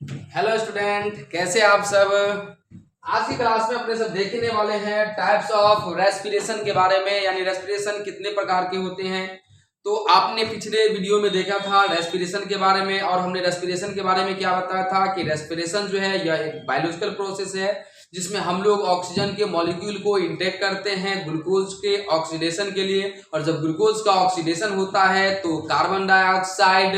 Hello student, कैसे आप सब। आज की क्लास में अपने सब देखने वाले हैं टाइप्स ऑफ रेस्पिरेशन के बारे में, यानी रेस्पिरेशन कितने प्रकार के होते हैं। तो आपने पिछले वीडियो में देखा था रेस्पिरेशन के बारे में, और हमने रेस्पिरेशन के बारे में क्या बताया था कि रेस्पिरेशन जो है यह एक बायोलॉजिकल प्रोसेस है जिसमें हम लोग ऑक्सीजन के मॉलिक्यूल को इंटेक करते हैं ग्लूकोज के ऑक्सीडेशन के लिए, और जब ग्लूकोज का ऑक्सीडेशन होता है तो कार्बन डाइऑक्साइड,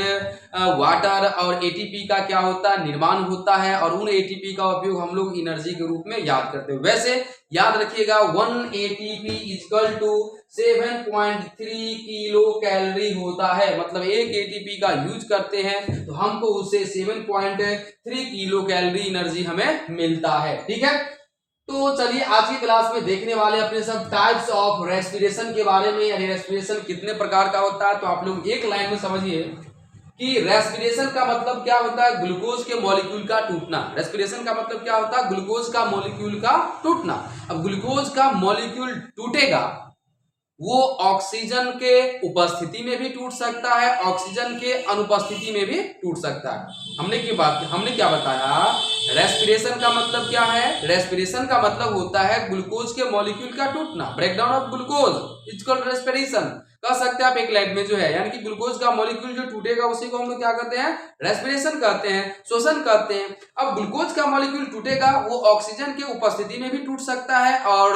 वाटर और एटीपी का क्या होता है, निर्माण होता है, और उन एटीपी का उपयोग हम लोग एनर्जी के रूप में याद करते हैं। वैसे याद रखिएगा 1 ATP equal to 7.3 kilo calorie होता है। मतलब एक एटीपी का यूज करते हैं तो हमको उससे 7.3 किलो कैलोरी एनर्जी हमें मिलता है। ठीक है, तो चलिए आज की क्लास में देखने वाले अपने सब टाइप्स ऑफ रेस्पिरेशन के बारे में, यानी रेस्पिरेशन कितने प्रकार का होता है। तो आप लोग एक लाइन में समझिए कि रेस्पिरेशन का मतलब क्या होता है, ग्लूकोज के मॉलिक्यूल का टूटना। रेस्पिरेशन का मतलब क्या होता है, ग्लूकोज का मॉलिक्यूल का टूटना। अब ग्लूकोज का मॉलिक्यूल टूटेगा, वो ऑक्सीजन के उपस्थिति में भी टूट सकता है, ऑक्सीजन के अनुपस्थिति में भी टूट सकता है। हमने क्या बताया, रेस्पिरेशन का मतलब क्या है। रेस्पिरेशन का मतलब होता है ग्लूकोज के मॉलिक्यूल का टूटना। Breakdown of glucose is called respiration कह सकते हैं आप एक लाइन में जो है, यानी कि ग्लूकोज का मॉलिक्यूल जो टूटेगा उसी को हम लोग क्या कहते हैं, रेस्पिरेशन कहते हैं, श्वसन कहते हैं। अब ग्लूकोज का मॉलिक्यूल टूटेगा, वो ऑक्सीजन के उपस्थिति में भी टूट सकता है और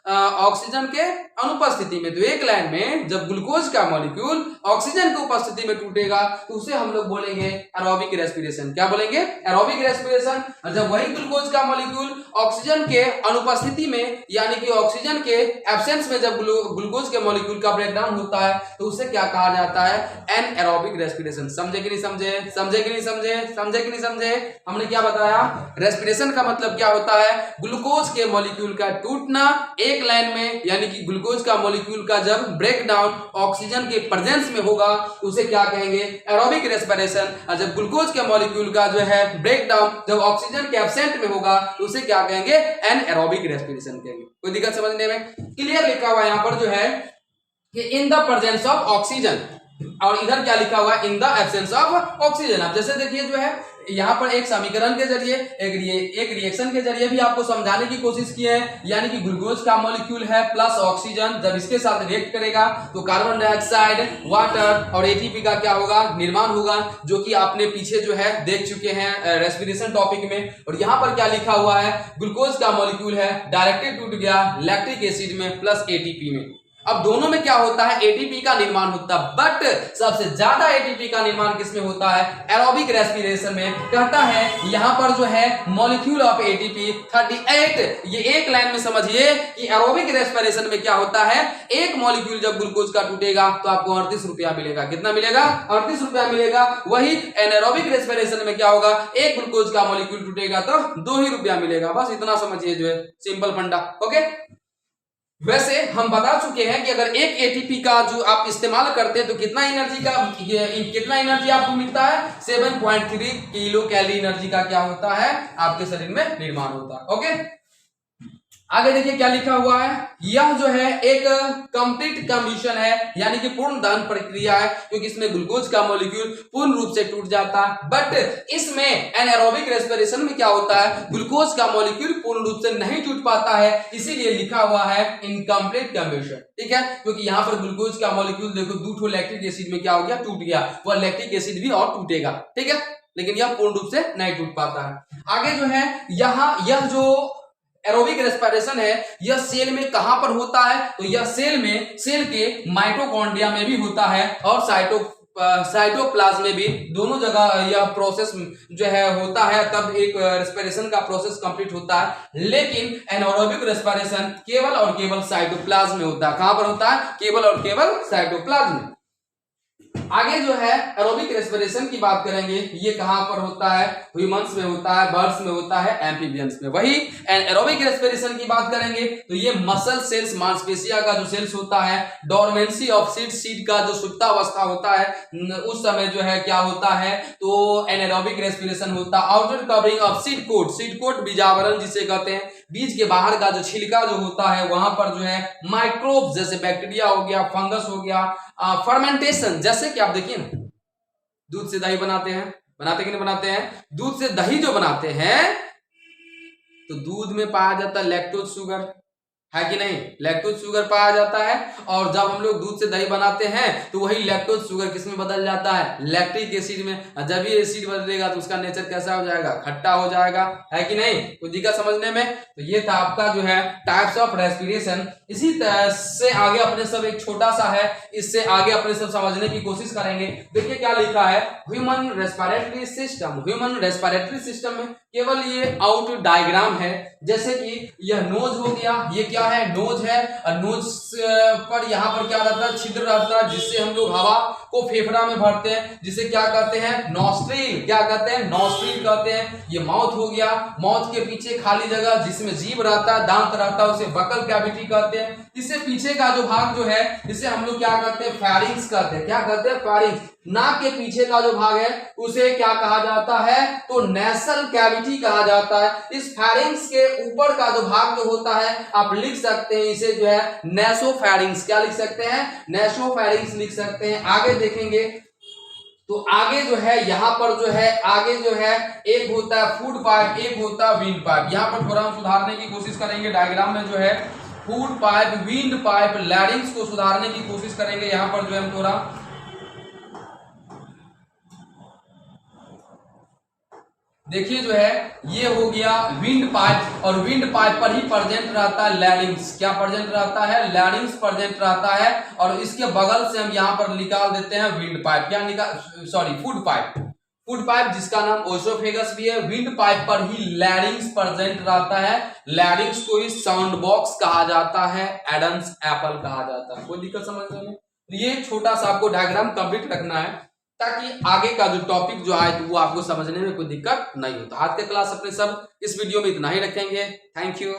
ऑक्सीजन के अनुपस्थिति में। तो एक लाइन में जब ग्लूकोज का मॉलिक्यूल ऑक्सीजन की उपस्थिति में टूटेगा तो उसे हम लोग बोलेंगे एरोबिक रेस्पिरेशन। क्या बोलेंगे, एरोबिक रेस्पिरेशन। और जब वही ग्लूकोज का मॉलिक्यूल ऑक्सीजन के अनुपस्थिति में, यानी कि ऑक्सीजन के एब्सेंस में जब ग्लूकोज के मॉलिक्यूल का ब्रेकडाउन होता है तो उसे क्या कहा जाता है, एनएरोबिक रेस्पिरेशन। समझे कि नहीं समझे, समझे कि नहीं समझे, समझे कि नहीं समझे। हमने क्या बताया, रेस्पिरेशन का मतलब क्या होता है, ग्लूकोज के मॉलिक्यूल का टूटना एक लाइन में, यानी कि ग्लूकोज का मॉलिक्यूल का जब ब्रेकडाउन ऑक्सीजन के प्रेजेंस में होगा उसे क्या कहेंगे, एरोबिक रेस्पिरेशन। और जब ग्लूकोज के मॉलिक्यूल का जो है ब्रेकडाउन जब ऑक्सीजन के एब्सेंट में होगा तो उसे क्या कहेंगे, एनएरोबिक रेस्पिरेशन कहेंगे। कोई दिक्कत समझने में, क्लियर लिखा हुआ यहां पर जो है कि in the presence of oxygen, और इधर क्या लिखा हुआ है, in the absence of oxygen. अब जैसे देखिए जो है यहाँ पर एक समीकरण के जरिए एक रिएक्शन के जरिए भी आपको समझाने की कोशिश की है, यानी कि ग्लूकोज का मॉलिक्यूल है प्लस ऑक्सीजन, जब इसके साथ रिएक्ट करेगा तो कार्बन डाइऑक्साइड, वाटर और एटीपी का क्या होगा, निर्माण होगा, जो कि आपने पीछे जो है देख चुके हैं रेस्पिरेशन टॉपिक में। और यहाँ पर क्या लिखा हुआ है, ग्लूकोज का मॉलिक्यूल है डायरेक्टली टूट गया लैक्टिक एसिड में प्लस एटीपी में। अब दोनों में क्या होता है, एटीपी का निर्माण होता है, बट सबसे ज्यादा एटीपी का निर्माण किसमें होता है, एरोबिक रेस्पिरेशन में। कहता है यहां पर जो है मॉलिक्यूल ऑफ एटीपी 38। ये एक लाइन में समझिए कि एरोबिक रेस्पिरेशन में क्या होता है, एक मॉलिक्यूल जब ग्लूकोज का टूटेगा तो आपको 38 रुपया मिलेगा। कितना मिलेगा, 38 रुपया मिलेगा। वही एनारोबिक रेस्पिरेशन में क्या होगा, एक ग्लूकोज का मॉलिक्यूल टूटेगा तो 2 ही रुपया मिलेगा। बस इतना समझिए जो है, सिंपल फंडा। ओके, वैसे हम बता चुके हैं कि अगर एक एटीपी का जो आप इस्तेमाल करते हैं तो कितना एनर्जी आपको मिलता है, 7.3 किलो कैलोरी एनर्जी का क्या होता है, आपके शरीर में निर्माण होता है। ओके, आगे देखिए क्या लिखा हुआ है, यह जो है एक कंप्लीट कंबशन है, यानी कि पूर्ण दहन प्रक्रिया है, क्योंकि इसमें ग्लूकोज का मॉलिक्यूल पूर्ण रूप से टूट जाता है। बट इसमें एनारोबिक रेस्पिरेशन में क्या होता है, ग्लूकोज का मॉलिक्यूल पूर्ण रूप से नहीं टूट पाता है, इसीलिए लिखा हुआ है इनकम्प्लीट कंबशन। ठीक है, क्योंकि यहाँ पर ग्लूकोज का मॉलिक्यूल देखो 2 लैक्टिक एसिड में क्या हो गया, टूट गया, वह लैक्टिक एसिड भी और टूटेगा। ठीक है, लेकिन यह पूर्ण रूप से नहीं टूट पाता है। आगे जो है यहाँ यह जो एरोबिक रेस्पिरेशन है यह सेल में कहां पर होता है, तो यह सेल के माइटोकॉन्ड्रिया में भी होता है और साइटोप्लाज्म में भी, दोनों जगह यह प्रोसेस जो है होता है, तब एक रेस्पिरेशन का प्रोसेस कंप्लीट होता है। लेकिन एनारोबिक रेस्पिरेशन केवल और केवल साइटोप्लाज्म में होता है। कहां पर होता है, केवल और केवल साइटोप्लाज्म में। आगे जो है एरोबिक रेस्पिरेशन की बात करेंगे, ये कहां पर होता है, ह्यूमंस में होता है, बर्ड्स में होता है, एम्फीबियंस में। वही एरोबिक रेस्पिरेशन की बात करेंगे तो ये मसल सेल्स, मांसपेशिया का जो सेल्स होता है, डोरमेंसी ऑफ सीड का जो सुप्तावस्था होता है, उस समय जो है क्या होता है, तो एनारोबिक रेस्पिरेशन होता है। Outer covering of seed coat बीजावरण जिसे कहते हैं, बीज के बाहर का जो छिलका जो होता है वहां पर जो है माइक्रोब्स जैसे बैक्टीरिया हो गया, फंगस हो गया, फर्मेंटेशन, जैसे कि आप देखिए ना दूध से दही बनाते हैं, बनाते कि नहीं बनाते हैं। दूध से दही जो बनाते हैं तो दूध में पाया जाता है लैक्टोज शुगर, है कि नहीं, लैक्टोज शुगर पाया जाता है। और जब हम लोग दूध से दही बनाते हैं तो वही लैक्टोज शुगर किस में बदल जाता है, लैक्टिक एसिड में। जब ये एसिड बदलेगा तो उसका नेचर कैसा हो जाएगा, खट्टा हो जाएगा, है कि नहीं। कोई दिक्कत समझने में। तो ये था आपका जो है टाइप्स ऑफ रेस्पिरेशन। इसी तरह से आगे अपने सब एक छोटा सा है, इससे आगे अपने सब समझने की कोशिश करेंगे। देखिए क्या लिखा है, human respiratory system. Human respiratory system में केवल ये आउट डायग्राम है, जैसे कि यह नोज हो गया, ये क्या है, नोज है। और नोज पर यहाँ पर क्या रहता है, छिद्र रहता है, जिससे हम लोग हवा को फेफड़ा में भरते हैं, जिसे क्या कहते हैं, नॉस्ट्रिल। क्या कहते हैं, नॉस्ट्रिल कहते हैं। ये माउथ हो गया, माउथ के पीछे खाली जगह जिसमें जीभ रहता है, दांत रहता है, उसे बकल कैविटी कहते हैं। इससे पीछे का जो भाग जो है इसे हम लोग क्या कहते हैं, फेरिंक्स कहते हैं। क्या कहते हैं, फेरिंक्स। नाक के पीछे का जो भाग है उसे क्या कहा जाता है, तो नेसल कैविटी कहा जाता है। इस फेरिंक्स के ऊपर का जो भाग जो होता है आप लिख सकते हैं इसे जो है नेसोफेरिंक्स। क्या लिख सकते हैं, नेसोफेरिंक्स लिख सकते हैं। आगे देखेंगे तो आगे जो है यहाँ पर जो है आगे जो है एक होता है फूड पाइप, एक होता है विंड पाइप। यहाँ पर थोड़ा हम सुधारने की कोशिश करेंगे। डायग्राम में जो है फूड पाइप, विंड पाइप, लैरिंग्स को सुधारने की कोशिश करेंगे। यहाँ पर जो है हम थोड़ा देखिए जो है ये हो गया विंड पाइप, और विंड पाइप पर ही प्रेजेंट रहता है लैरिंग्स। क्या प्रेजेंट रहता है, लैरिंग्स प्रेजेंट रहता है। और इसके बगल से हम यहाँ पर निकाल देते हैं विंड पाइप, क्या निकाल, sorry food pipe. Food pipe जिसका नाम ओसोफेगस भी है। विंड पाइप पर ही लैरिंग्स प्रेजेंट रहता है। लैरिंग्स को ही साउंड बॉक्स कहा जाता है, एडम्स एप्पल कहा जाता है। कोई दिक्कत समझने में। ये छोटा सा आपको डायग्राम कंप्लीट रखना है ताकि आगे का जो टॉपिक जो आए वो आपको समझने में कोई दिक्कत नहीं हो। तो आज के क्लास अपने सब इस वीडियो में इतना ही रखेंगे। Thank you.